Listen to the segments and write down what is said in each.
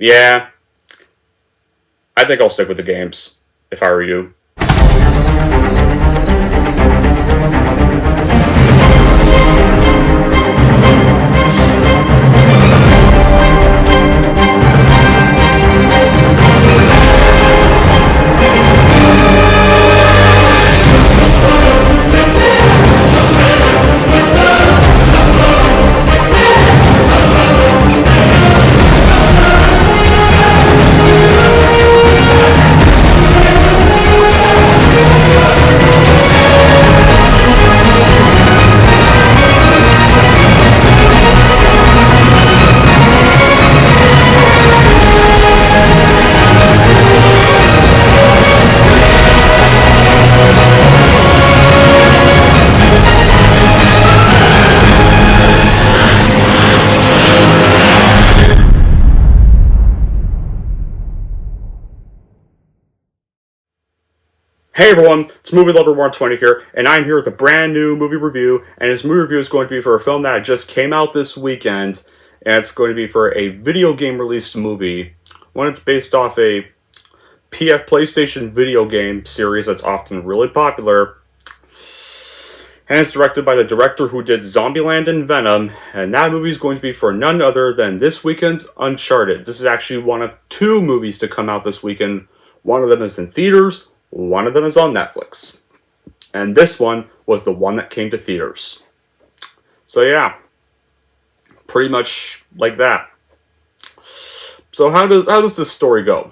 Yeah, I think I'll stick with the games if I were you. Hey everyone, it's Movie Lover 120 here, and I'm here with a brand new movie review, and this movie review is going to be for a film that just came out this weekend, and it's going to be for a video game released movie. One that's based off a PlayStation video game series that's often really popular, and it's directed by the director who did Zombieland and Venom, and that movie is going to be for none other than this weekend's Uncharted. This is actually one of two movies to come out this weekend. One of them is in theaters, one of them is on Netflix. And this one was the one that came to theaters. So yeah, pretty much like that. So how does this story go?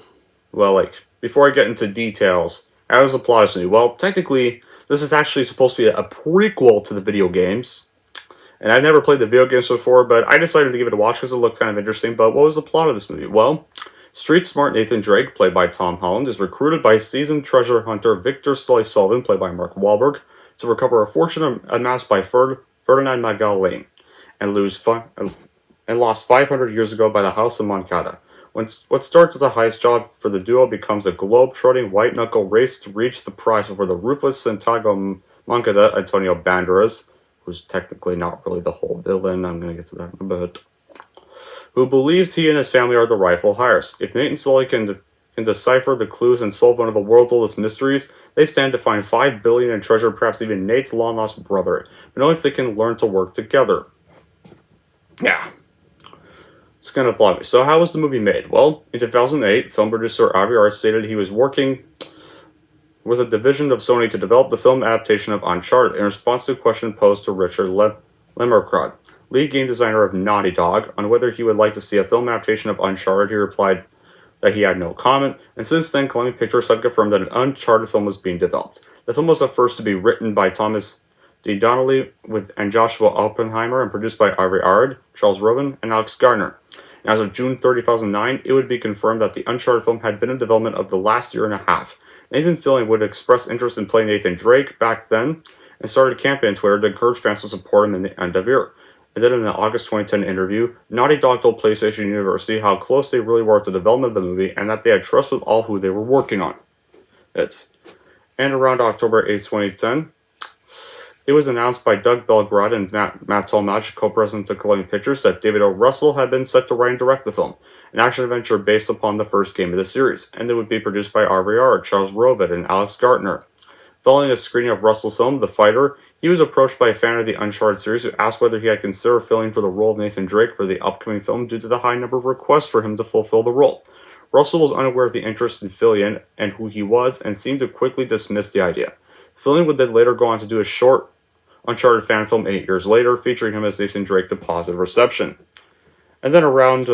Well, before I get into details, how does the plot continue? Well, technically, this is actually supposed to be a prequel to the video games. And I've never played the video games before, but I decided to give it a watch because it looked kind of interesting. But what was the plot of this movie? Well, street smart Nathan Drake, played by Tom Holland, is recruited by seasoned treasure hunter Victor Sully Sullivan, played by Mark Wahlberg, to recover a fortune amassed by Ferdinand Magellan and lost 500 years ago by the House of Moncada. What starts as a heist job for the duo becomes a globe-trotting white-knuckle race to reach the prize before the ruthless Santiago Moncada, Antonio Banderas, who's technically not really the whole villain, I'm going to get to that in a bit, who believes he and his family are the rightful heirs. If Nate and Sully can decipher the clues and solve one of the world's oldest mysteries, they stand to find $5 billion in treasure, perhaps even Nate's long-lost brother, but only if they can learn to work together. Yeah. It's kind of plot. So how was the movie made? Well, in 2008, film producer Avi Arad stated he was working with a division of Sony to develop the film adaptation of Uncharted in response to a question posed to Richard Lemmerkrod, lead game designer of Naughty Dog, on whether he would like to see a film adaptation of Uncharted. He replied that he had no comment, and since then Columbia Pictures had confirmed that an Uncharted film was being developed. The film was the first to be written by Thomas D. Donnelly and Joshua Oppenheimer and produced by Avi Arad, Charles Roven, and Alex Gardner. And as of June 30, 2009, it would be confirmed that the Uncharted film had been in development of the last year and a half. Nathan Fillion would express interest in playing Nathan Drake back then and started a campaign on Twitter to encourage fans to support him in the end of year. And then in an August 2010 interview, Naughty Dog told PlayStation University how close they really were to the development of the movie and that they had trust with all who they were working on it. And around October 8, 2010, it was announced by Doug Belgrad and Matt Tolmach, co-presidents of Columbia Pictures, that David O. Russell had been set to write and direct the film, an action-adventure based upon the first game of the series, and it would be produced by Avi Arad, Charles Roven, and Alex Gardner. Following a screening of Russell's film, The Fighter, he was approached by a fan of the Uncharted series who asked whether he had considered filling for the role of Nathan Drake for the upcoming film due to the high number of requests for him to fulfill the role. Russell was unaware of the interest in Fillion and who he was, and seemed to quickly dismiss the idea. Fillion would then later go on to do a short Uncharted fan film 8 years later, featuring him as Nathan Drake to positive reception. And then around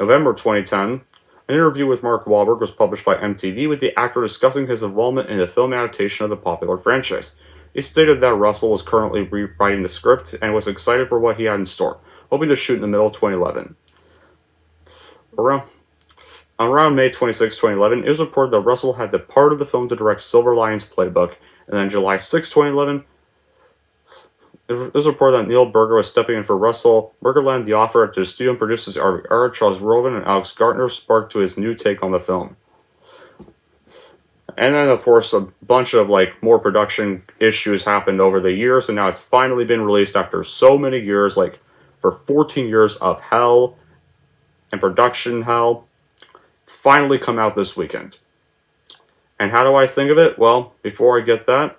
November 2010, an interview with Mark Wahlberg was published by MTV with the actor discussing his involvement in the film adaptation of the popular franchise. He stated that Russell was currently rewriting the script and was excited for what he had in store, hoping to shoot in the middle of 2011. Around May 26, 2011, it was reported that Russell had departed the film to direct Silver Linings Playbook, and then July 6, 2011, it was reported that Neil Berger was stepping in for Russell. Berger landed the offer to the studio and producers Avi Arad, Charles Roven, and Alex Gardner, sparked to his new take on the film. And then, of course, a bunch of more production issues happened over the years, and now it's finally been released after so many years, for 14 years of hell and production hell. It's finally come out this weekend. And how do I think of it? Well, before I get that,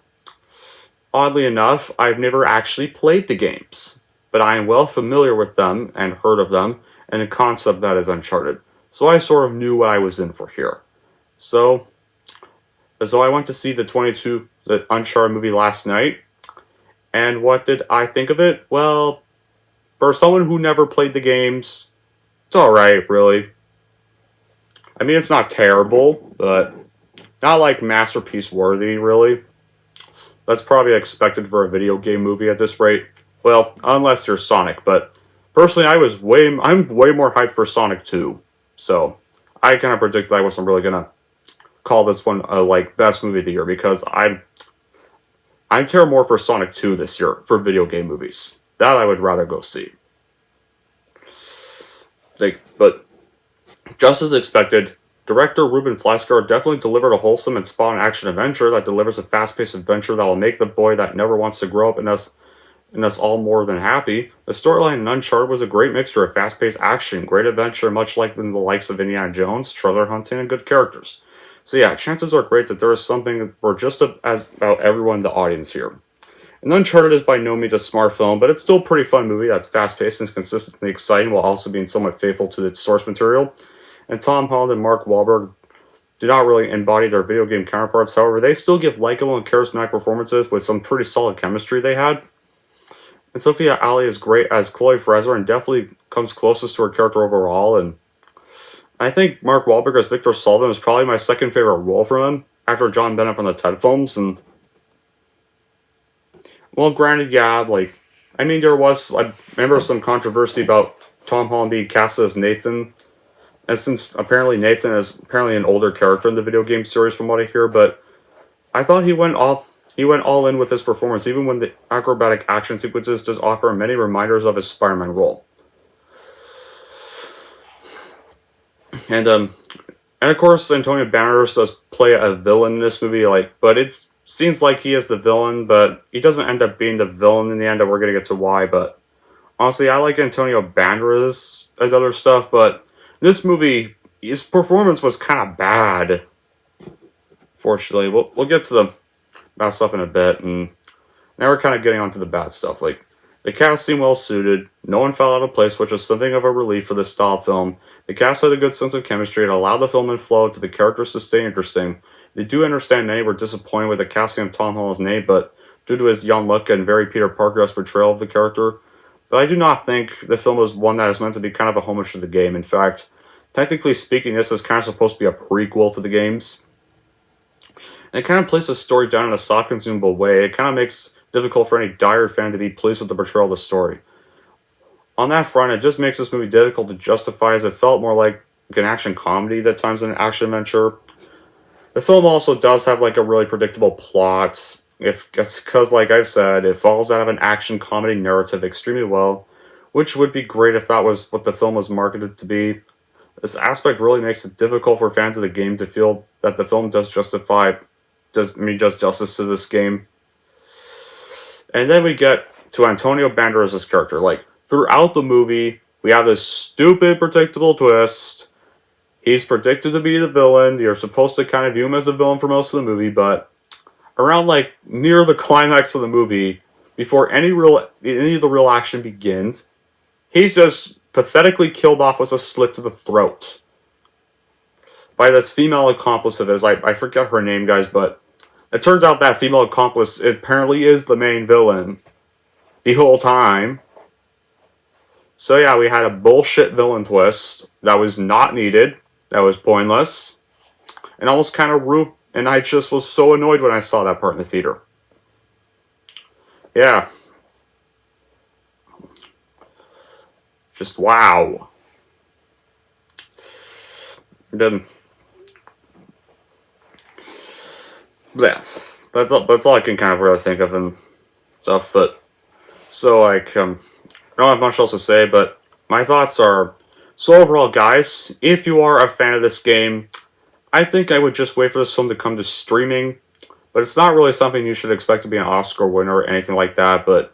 oddly enough, I've never actually played the games, but I am well familiar with them and heard of them, and the concept that is Uncharted. So I sort of knew what I was in for here. So I went to see the Uncharted movie last night, and what did I think of it? Well, for someone who never played the games, it's alright, really. I mean, it's not terrible, but not like masterpiece worthy, really. That's probably expected for a video game movie at this rate. Well, unless you're Sonic, but personally, I'm way more hyped for Sonic 2. So, I kind of predicted I wasn't really gonna call this one a best movie of the year because I care more for Sonic 2 this year for video game movies. That I would rather go see. But just as expected, director Ruben Fleischer definitely delivered a wholesome and spawn action adventure that delivers a fast-paced adventure that will make the boy that never wants to grow up in us all more than happy. The storyline in Uncharted was a great mixture of fast-paced action, great adventure, much like in the likes of Indiana Jones, treasure hunting, and good characters. So yeah, chances are great that there is something for just about everyone in the audience here. And Uncharted is by no means a smart film, but it's still a pretty fun movie that's fast-paced and consistently exciting while also being somewhat faithful to its source material. And Tom Holland and Mark Wahlberg do not really embody their video game counterparts, however, they still give likable and charismatic performances with some pretty solid chemistry they had. And Sophia Ali is great as Chloe Frazer and definitely comes closest to her character overall, and I think Mark Wahlberg as Victor Sullivan is probably my second favorite role from him, after John Bennett from the Ted films, and well, granted, yeah, I mean, I remember some controversy about Tom Holland being cast as Nathan, and since apparently Nathan is apparently an older character in the video game series from what I hear, but I thought he went all in with his performance, even when the acrobatic action sequences just offer many reminders of his Spider-Man role. And of course, Antonio Banderas does play a villain in this movie, but it seems like he is the villain, but he doesn't end up being the villain in the end, and we're gonna get to why, but honestly, I like Antonio Banderas and other stuff, but this movie, his performance was kind of bad. Fortunately, we'll get to the bad stuff in a bit, and now we're kind of getting onto the bad stuff. The cast seemed well suited, no one fell out of place, which is something of a relief for this style of film. The cast had a good sense of chemistry and allowed the film and flow to the characters to stay interesting. They do understand many were disappointed with the casting of Tom Holland's name, but due to his young look and very Peter Parker-esque portrayal of the character. But I do not think the film is one that is meant to be kind of a homage to the game. In fact, technically speaking, this is kind of supposed to be a prequel to the games. And it kind of plays the story down in a soft, consumable way. It kind of makes it difficult for any diehard fan to be pleased with the portrayal of the story. On that front, it just makes this movie difficult to justify, as it felt more like an action comedy at times than an action adventure. The film also does have a really predictable plot. Because, like I've said, it falls out of an action comedy narrative extremely well, which would be great if that was what the film was marketed to be. This aspect really makes it difficult for fans of the game to feel that the film does justice to this game. And then we get to Antonio Banderas' character. Throughout the movie, we have this stupid, predictable twist. He's predicted to be the villain. You're supposed to kind of view him as the villain for most of the movie, but around near the climax of the movie, before any of the real action begins, he's just pathetically killed off with a slit to the throat by this female accomplice of his. I forget her name, guys, but it turns out that female accomplice apparently is the main villain the whole time. So yeah, we had a bullshit villain twist that was not needed, that was pointless, and almost kind of rude. And I just was so annoyed when I saw that part in the theater. Yeah. Just wow. Then, yeah, that's all I can kind of really think of and stuff. But so I don't have much else to say. But my thoughts are, so overall, guys, if you are a fan of this game, I think I would just wait for this film to come to streaming. But it's not really something you should expect to be an Oscar winner or anything like that. But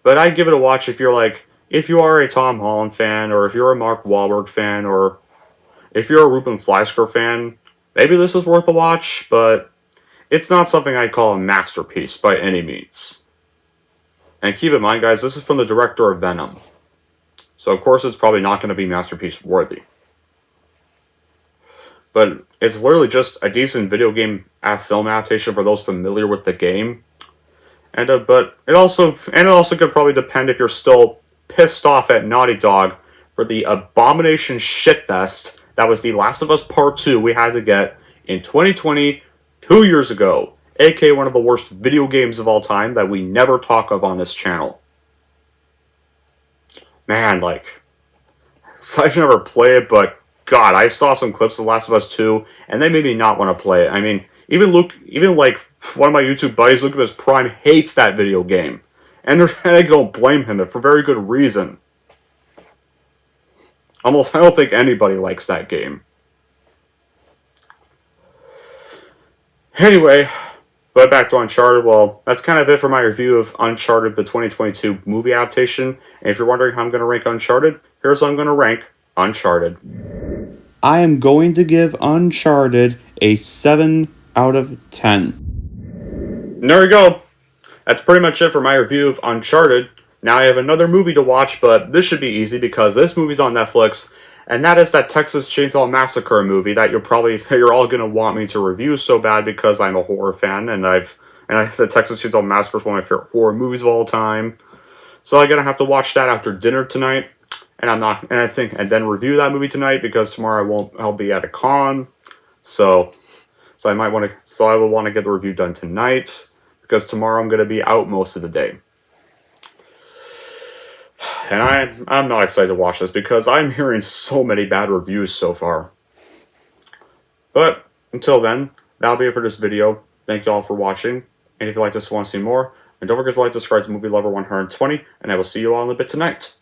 I'd give it a watch if you're if you are a Tom Holland fan, or if you're a Mark Wahlberg fan, or if you're a Ruben Fleischker fan, maybe this is worth a watch, but it's not something I'd call a masterpiece by any means. And keep in mind, guys, this is from the director of Venom. So, of course, it's probably not going to be masterpiece worthy. But it's literally just a decent video game film adaptation for those familiar with the game. And but it also could probably depend if you're still pissed off at Naughty Dog for the abomination shitfest that was The Last of Us Part 2 we had to get in 2020, 2 years ago, aka one of the worst video games of all time that we never talk of on this channel. Man, like, I've never played it, but God, I saw some clips of The Last of Us 2, and they made me not want to play it. I mean, even like one of my YouTube buddies, Lucas Prime, hates that video game, and I don't blame him for very good reason. I don't think anybody likes that game. Anyway, but back to Uncharted. Well, that's kind of it for my review of Uncharted, the 2022 movie adaptation. And if you're wondering how I'm going to rank Uncharted, here's how I'm going to rank Uncharted. I am going to give Uncharted a 7 out of 10. And there we go. That's pretty much it for my review of Uncharted. Now I have another movie to watch, but this should be easy because this movie's on Netflix, and that is that Texas Chainsaw Massacre movie that you're all gonna want me to review so bad because I'm a horror fan, and the Texas Chainsaw Massacre is one of my favorite horror movies of all time. So I'm gonna have to watch that after dinner tonight, and then review that movie tonight because tomorrow I'll be at a con, so I will want to get the review done tonight because tomorrow I'm gonna be out most of the day. And I'm not excited to watch this because I'm hearing so many bad reviews so far. But until then, that'll be it for this video. Thank you all for watching. And if you like this and want to see more, and don't forget to like, subscribe to Movie Lover 120, and I will see you all in a bit tonight.